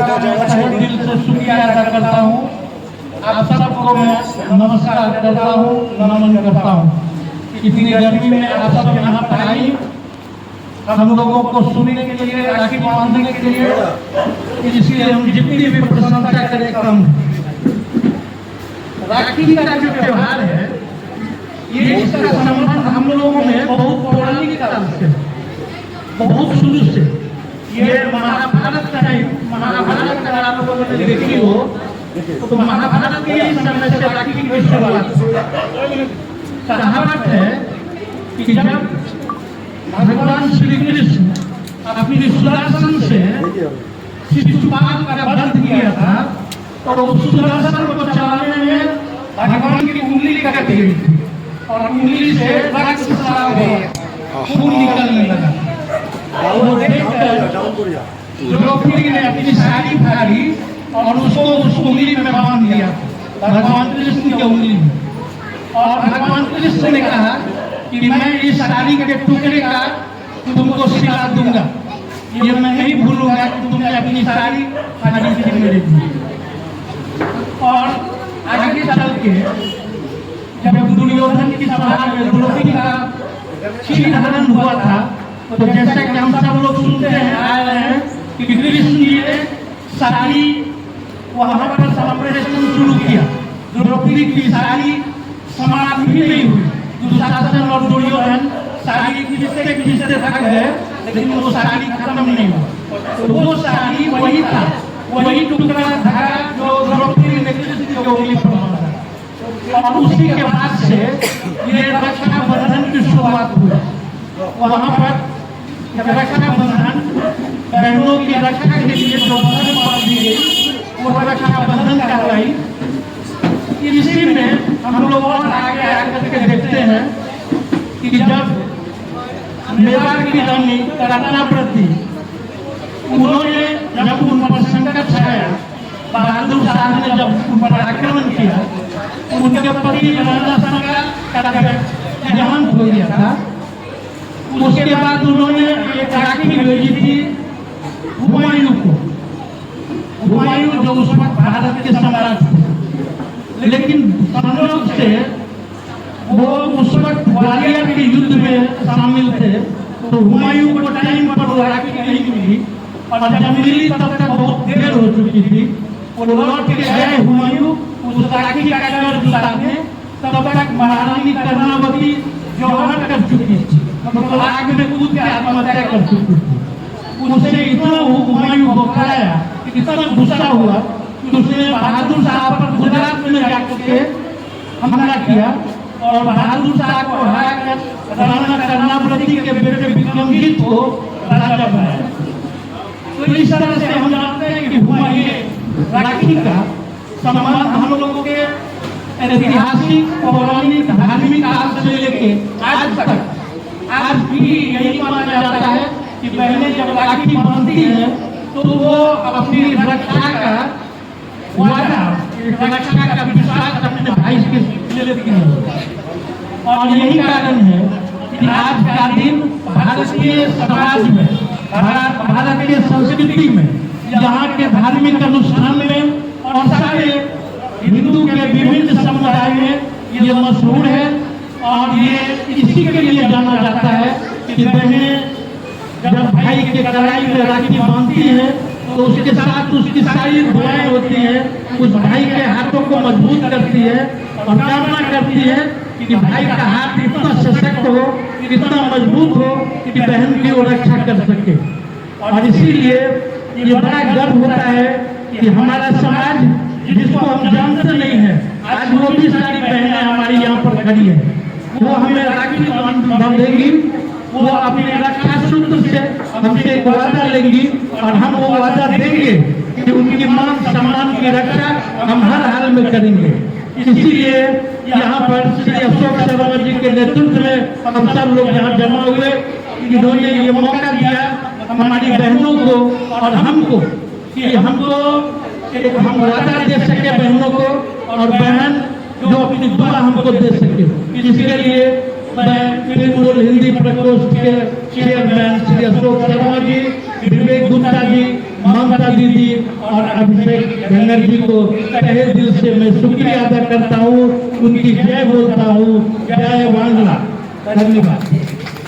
दिल से शुक्रिया अदा करता हूँ। आप सबको मैं नमस्कार करता हूँ, नमन करता हूँ। इतनी गर्मी में आप सब यहाँ पर आई, हम लोगों को सुनने के लिए, राखी बांधने के लिए, इसलिए हम जितनी भी प्रशंसा करें कम। राखी का जो त्योहार है, ये इसका संबंध हम लोगों में बहुत पौराणिक काल से, बहुत शुरू से। ये महाभारत का आप लोगों ने देखी हो तो महाभारत के समय से राखी की शुरुआत कहावत है कि जब भगवान श्री कृष्ण अपनी सुदर्शन से शिशुपाल का वध किया था तो सुदर्शन को चलाने में भगवान की उंगली कट गई थी और उंगली से रक्त स्राव हो गया, खून निकलने लगा। वो देखकर द्रौपदी ने अपनी साड़ी फाड़ी और उसको उस उंगली में बांध दिया, भगवान कृष्ण की उंगली में। और भगवान कृष्ण ने कहा कि मैं इस साड़ी के टुकड़े का तुमको सिला दूंगा, ये मैं नहीं भूलूंगा कि तुमने अपनी साड़ी फाड़ी थी मेरे लिए। और आगे चल के जब दुर्योधन की सभा में द्रौपदी का चीरहरण हुआ था तो जैसा कि हम सब लोग सुनते हैं, आए रहे हैं कि कृष्ण जी ने साड़ी वहां पर ऑपरेशन शुरू किया। द्रौपदी की साड़ी समाप्त ही नहीं हुई। दुशासन और दुर्योधन साड़ी खींचते थक गए, लेकिन वो साड़ी खत्म नहीं हुआ। तो वो साड़ी वही था, वही टुकड़ा था जो द्रौपदी ने कृष्ण की उंगली पर बांधा। और उसी के बाद से ये रक्षाबंधन की शुरुआत हुई। वहां पर रक्षाबंधन बहनों की रक्षा के लिए जो बंधन बांध दी गई वो रक्षाबंधन कहलाई। इसी में हम लोग और आगे आकर के देखते हैं कि जब मेवाड़ की रानी कर्णावती, उन्होंने जब उन पर संकट छाया, बहादुर शाह ने जब उन पर आक्रमण किया, उनके पति राणा का देहांत हो गया था। उसके बाद उन्होंने एक राखी भेजी थी हुमायूं को। हुमायूं जो उस वक्त भारत के सम्राट थे, लेकिन संयोग से वो उस वक्त ग्वालियर के युद्ध में शामिल थे, तो हुमायूं को टाइम पर वो राखी नहीं मिली और जब मिली तब तक बहुत देर हो चुकी थी। वो लौट के गए हुमायूं उस राखी का कर्ज जुटाने, तब तक महारानी कर्णावती जौहर कर चुकी थी, मतलब आग में कूद के आत्महत्या कर चुकी थी। उसे इतना हुमायूं बौखलाया, इतना गुस्सा हुआ कि उसने बहादुर शाह पर गुजरात में जाकर के हमला किया और बहादुर शाह को हराकर राणा कर्णावती के बेटे विक्रमजीत को राजा बनाया। तो इस तरह से हम जानते हैं कि हुमायूं राखी का संबंध हम लोगों के ऐतिहासिक, पौराणिक, धार्मिक काल से लेके आज तक, आज भी यही माना जाता है कि बहनें जब राखी बांधती हैं तो वो अपनी रक्षा का वादा, रक्षा का विश्वास अपने भाई से लेती हैं। और यही कारण है कि आज का दिन भारतीय समाज में, भारतीय संस्कृति में, यहाँ के धार्मिक अनुष्ठान में और सारे हिंदू के विभिन्न समुदाय में ये मशहूर है। और ये इसी के लिए जाना जाता है कि बहनें जब भाई के कलाई में राखी बांधती हैं तो उसके साथ उसकी सारी दुआएं होती हैं, उस भाई के हाथों को मजबूत करती है और कामना करती है कि भाई का हाथ इतना सशक्त हो, इतना मजबूत हो कि बहन की वो रक्षा कर सके। और इसीलिए ये बड़ा गर्व होता है कि हमारा समाज, जिसको हम जानते नहीं है, आज वो भी सारी बहनें हमारी यहाँ पर खड़ी है, वो हमें राखी बांधेगी, वो अपने रक्षा सूत्र से हमसे एक वादा लेंगी और हम वो वादा देंगे कि उनकी मान सम्मान की रक्षा हम हर हाल में करेंगे। इसीलिए यहाँ पर श्री अशोक शर्मा जी के नेतृत्व में हम सब लोग यहाँ जमा हुए, इन्होंने ये मौका दिया हमारी बहनों को और हमको कि हमको हम वादा दे सके बहनों को, और बहन जो अपनी दुआ हमको दे सके। इसके लिए मैं फिल्म हिंदी प्रकोष्ठ के चेयरमैन श्री अशोक शर्मा जी, विवेक गुप्ता जी, ममता दीदी और अभिषेक बनर्जी को तहे दिल से मैं शुक्रिया अदा करता हूँ, उनकी जय बोलता हूँ। जय बांग्ला। धन्यवाद।